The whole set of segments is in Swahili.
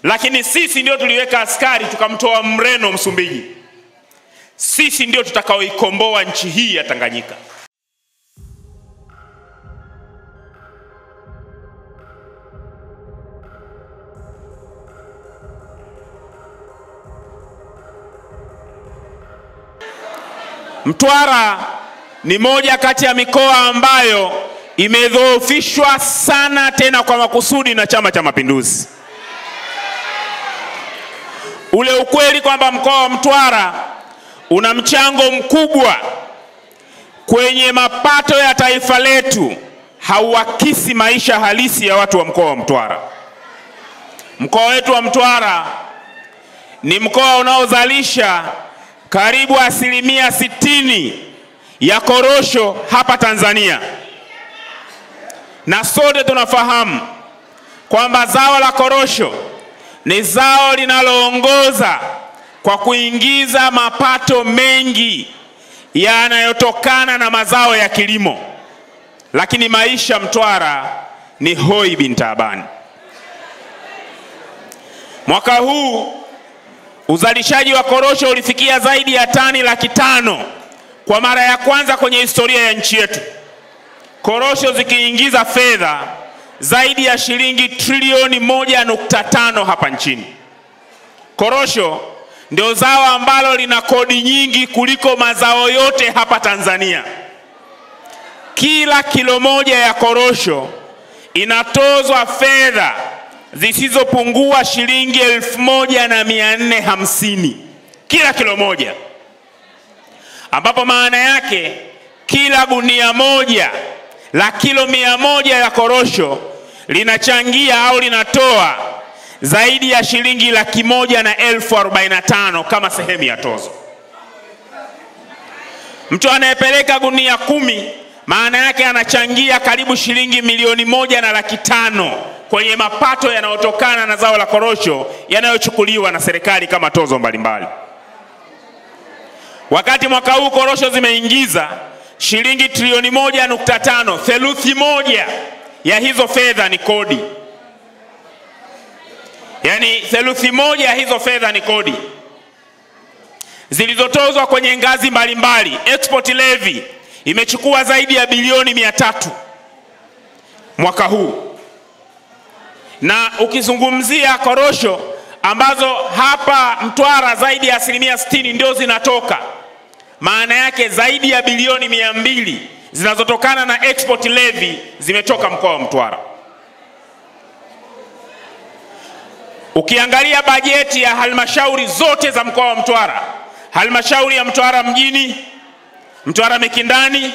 Lakini sisi ndio tuliweka askari tukamtoa Mreno Msumbiji. Sisi ndio tutakaoikomboa nchi hii ya Tanganyika. Mtwara ni moja kati ya mikoa ambayo imedhoofishwa sana, tena kwa makusudi, na Chama cha Mapinduzi. Ule ukweli kwamba mkoa wa Mtwara una mchango mkubwa kwenye mapato ya taifa letu hauakisi maisha halisi ya watu wa mkoa wa Mtwara. Mkoa wetu wa Mtwara ni mkoa unaozalisha karibu 60% ya korosho hapa Tanzania. Na sote tunafahamu kwamba zao la korosho ni zao linaloongoza kwa kuingiza mapato mengi yanayotokana na mazao ya kilimo. Lakini maisha Mtwara ni hoi bin taabani. Mwaka huu uzalishaji wa korosho ulifikia zaidi ya tani 500,000 kwa mara ya kwanza kwenye historia ya nchi yetu. Korosho zikiingiza fedha zaidi ya shilingi trilioni 1.5 hapa nchini. Korosho ndio zao ambalo lina kodi nyingi kuliko mazao yote hapa Tanzania. Kila kilo moja ya korosho inatozwa fedha zisizopungua shilingi 1,450 kila kilo moja, ambapo maana yake kila gunia moja la kilo 100 ya korosho linachangia au linatoa zaidi ya shilingi 1,145,000 kama sehemu ya tozo. Mtu anayepeleka gunia 10 maana yake anachangia karibu shilingi 1,500,000 kwenye mapato yanayotokana na zao la korosho yanayochukuliwa na serikali kama tozo mbalimbali. Wakati mwaka huu korosho zimeingiza shilingi trilioni 1.5, theluthi moja ya hizo fedha ni kodi. Yani theluthi moja ya hizo fedha ni kodi zilizotozwa kwenye ngazi mbalimbali. Export levy imechukua zaidi ya bilioni 300 mwaka huu. Na ukizungumzia korosho ambazo hapa Mtwara zaidi ya 60% ndio zinatoka, maana yake zaidi ya bilioni 200 zinazotokana na export levy zimetoka mkoa wa Mtwara. Ukiangalia bajeti ya halmashauri zote za mkoa wa Mtwara, halmashauri ya Mtwara mjini, Mtwara Mikindani,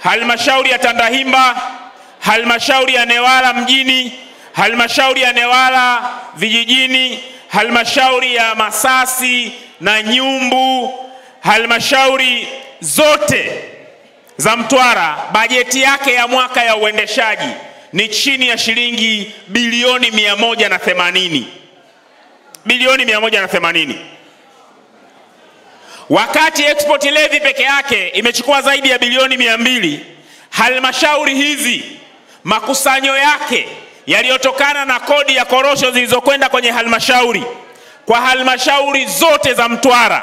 halmashauri ya Tandahimba, halmashauri ya Newala mjini, halmashauri ya Newala vijijini, halmashauri ya Masasi na Nyumbu, halmashauri zote za Mtwara, bajeti yake ya mwaka ya uendeshaji ni chini ya shilingi bilioni 180. Bilioni 180. Wakati export levy peke yake imechukua zaidi ya bilioni 200, halmashauri hizi makusanyo yake yaliyotokana na kodi ya korosho zilizokwenda kwenye halmashauri kwa halmashauri zote za Mtwara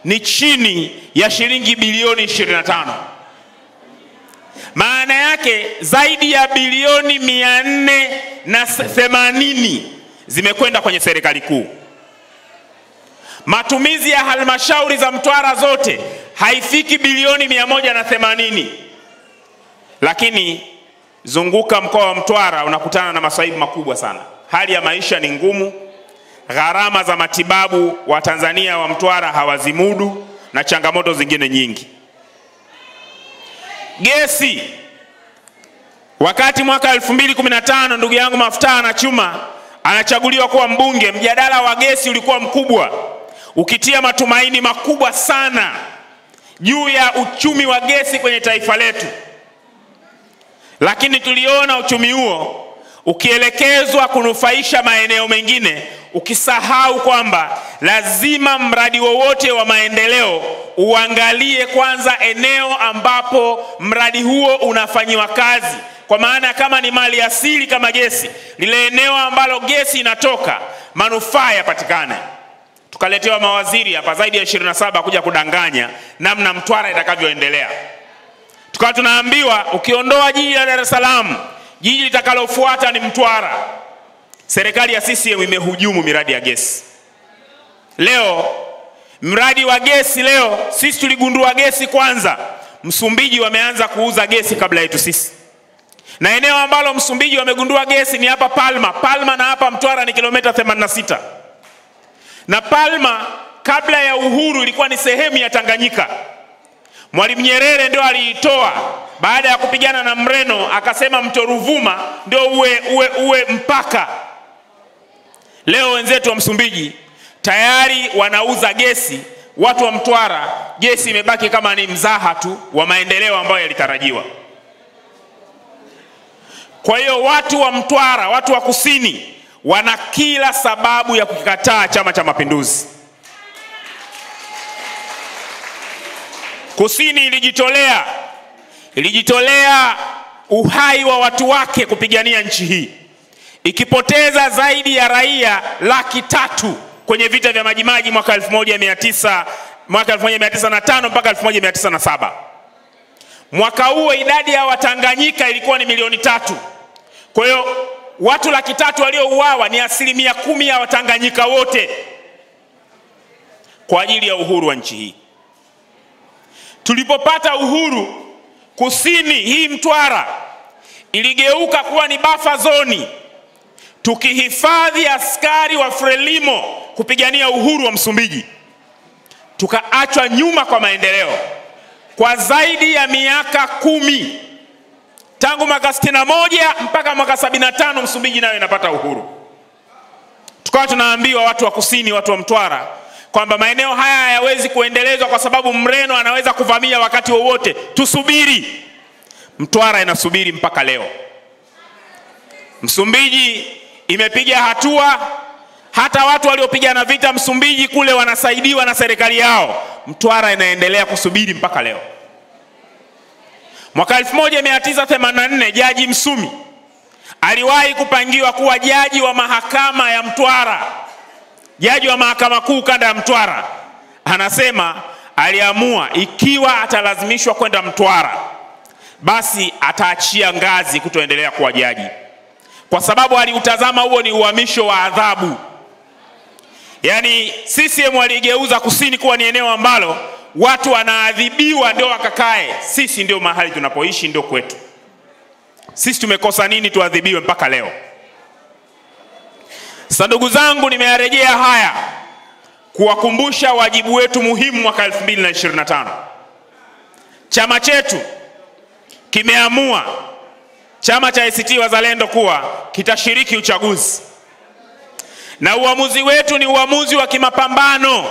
ni chini ya shilingi bilioni 25. Maana yake zaidi ya bilioni 480 zimekwenda kwenye serikali kuu. Matumizi ya halmashauri za Mtwara zote haifiki bilioni 180. Lakini zunguka mkoa wa Mtwara unakutana na masaibu makubwa sana. Hali ya maisha ni ngumu, gharama za matibabu wa Tanzania wa Mtwara hawazimudu, na changamoto zingine nyingi. Gesi, wakati mwaka 2015 ndugu yangu Mafuta na Chuma anachaguliwa kuwa mbunge, mjadala wa gesi ulikuwa mkubwa, ukitia matumaini makubwa sana juu ya uchumi wa gesi kwenye taifa letu. Lakini tuliona uchumi huo ukielekezwa kunufaisha maeneo mengine, ukisahau kwamba lazima mradi wowote wa maendeleo uangalie kwanza eneo ambapo mradi huo unafanyiwa kazi, kwa maana kama ni mali asili kama gesi, lile eneo ambalo gesi inatoka, manufaa yapatikane. Tukaletewa mawaziri hapa zaidi ya 27 kuja kudanganya namna Mtwara itakavyoendelea. Tukawa tunaambiwa ukiondoa jiji la Dar es Salaam, jiji litakalofuata ni Mtwara. Serikali ya CCM imehujumu miradi ya gesi. Leo mradi wa gesi, leo sisi tuligundua gesi kwanza. Msumbiji wameanza kuuza gesi kabla yetu sisi. Na eneo ambalo Msumbiji wamegundua gesi ni hapa Palma. Palma na hapa Mtwara ni kilomita 86. Na Palma kabla ya uhuru ilikuwa ni sehemu ya Tanganyika. Mwalimu Nyerere ndio aliitoa baada ya kupigana na Mreno, akasema mto Ruvuma ndio uwe mpaka. Leo wenzetu wa Msumbiji tayari wanauza gesi. Watu wa Mtwara, gesi imebaki kama ni mzaha tu wa maendeleo ambayo yalitarajiwa. Kwa hiyo watu wa Mtwara, watu wa kusini, wana kila sababu ya kukikataa Chama cha Mapinduzi. Kusini ilijitolea uhai wa watu wake kupigania nchi hii, ikipoteza zaidi ya raia 300,000 kwenye vita vya Majimaji mwaka 1905 mpaka 1907. Mwaka huo idadi ya Watanganyika ilikuwa ni 300,000. Kwa hiyo watu 300,000 waliouawa ni 10% ya Watanganyika wote kwa ajili ya uhuru wa nchi hii. Tulipopata uhuru, kusini hii Mtwara iligeuka kuwa ni buffer zone, tukihifadhi askari wa Frelimo kupigania uhuru wa Msumbiji. Tukaachwa nyuma kwa maendeleo kwa zaidi ya miaka 10. Tangu mwaka 61 mpaka mwaka 75 Msumbiji nayo inapata uhuru. Tukawa tunaambiwa watu wa kusini, watu wa Mtwara, kwamba maeneo haya hayawezi kuendelezwa kwa sababu Mreno anaweza kuvamia wakati wowote. Tusubiri. Mtwara inasubiri mpaka leo. Msumbiji imepiga hatua. Hata watu waliopigana vita Msumbiji kule wanasaidiwa na serikali yao. Mtwara inaendelea kusubiri mpaka leo. Mwaka 1984 Jaji Msumi aliwahi kupangiwa kuwa jaji wa mahakama ya Mtwara, jaji wa mahakama kuu kanda ya Mtwara. Anasema aliamua ikiwa atalazimishwa kwenda Mtwara, basi ataachia ngazi kutoendelea kuwa jaji, kwa sababu aliutazama huo ni uhamisho wa adhabu. Yani CCM waligeuza kusini kuwa ni eneo ambalo watu wanaadhibiwa ndio wakakae. Sisi ndio mahali tunapoishi, ndio kwetu. Sisi tumekosa nini tuadhibiwe mpaka leo? Sasa ndugu zangu, nimeyarejea haya kuwakumbusha wajibu wetu muhimu mwaka 2025. Chama chetu kimeamua, chama cha ACT Wazalendo, kuwa kitashiriki uchaguzi. Na uamuzi wetu ni uamuzi wa kimapambano.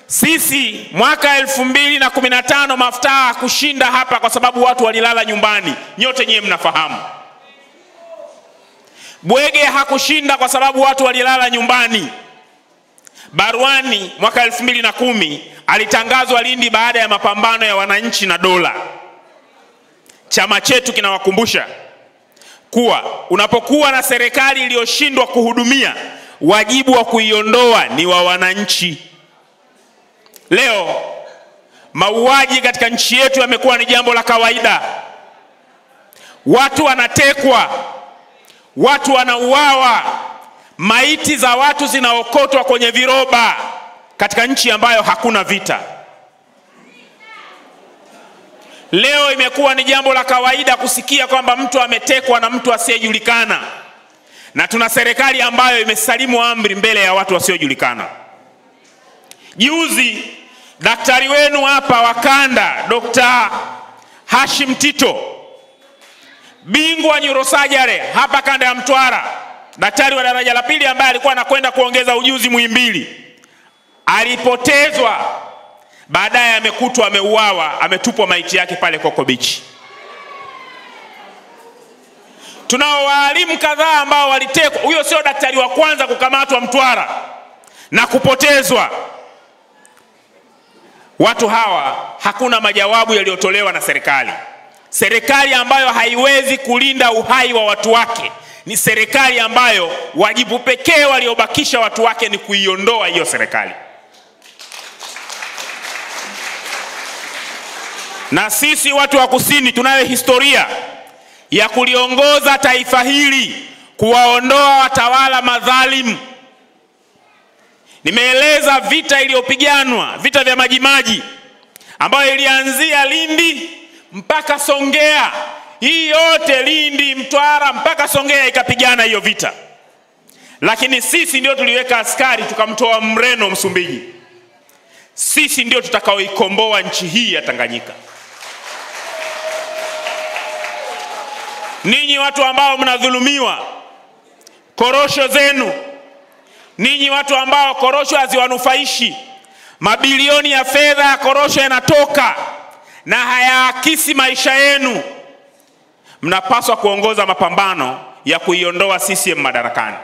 Sisi mwaka 2015 Maftaa kushinda hapa kwa sababu watu walilala nyumbani. Nyote nyie mnafahamu. Bwege hakushinda kwa sababu watu walilala nyumbani. Barwani mwaka 2010 alitangazwa Lindi baada ya mapambano ya wananchi na dola. Chama chetu kinawakumbusha kuwa unapokuwa na serikali iliyoshindwa kuhudumia, wajibu wa kuiondoa ni wa wananchi. Leo mauaji katika nchi yetu yamekuwa ni jambo la kawaida. Watu wanatekwa, watu wanauawa, maiti za watu zinaokotwa kwenye viroba katika nchi ambayo hakuna vita. Leo imekuwa ni jambo la kawaida kusikia kwamba mtu ametekwa na mtu asiyejulikana, na tuna serikali ambayo imesalimu amri mbele ya watu wasiojulikana. Juzi daktari wenu hapa wa kanda, Dr. Hashim Tito, bingwa neurosurgery hapa kanda ya Mtwara, daktari wa daraja la pili ambaye alikuwa anakwenda kuongeza ujuzi Muhimbili, alipotezwa. Baadaye amekutwa ameuawa, ametupwa maiti yake pale Coco Beach. Tunao walimu kadhaa ambao walitekwa. Huyo sio daktari wa kwanza kukamatwa Mtwara na kupotezwa. Watu hawa hakuna majawabu yaliyotolewa na serikali. serikali ambayo haiwezi kulinda uhai wa watu wake, ni serikali ambayo wajibu pekee waliobakisha watu wake ni kuiondoa hiyo serikali. Na sisi watu wa Kusini tunayo historia ya kuliongoza taifa hili, kuwaondoa watawala madhalimu. Nimeeleza vita iliyopiganwa, vita vya Majimaji, ambayo ilianzia Lindi mpaka Songea. Hii yote Lindi, Mtwara mpaka Songea ikapigana hiyo vita. Lakini sisi ndio tuliweka askari tukamtoa Mreno Msumbiji. Sisi ndio tutakaoikomboa nchi hii ya Tanganyika. Ninyi watu ambao mnadhulumiwa korosho zenu, ninyi watu ambao korosho haziwanufaishi, mabilioni ya fedha ya korosho yanatoka na hayaakisi maisha yenu, mnapaswa kuongoza mapambano ya kuiondoa CCM madarakani.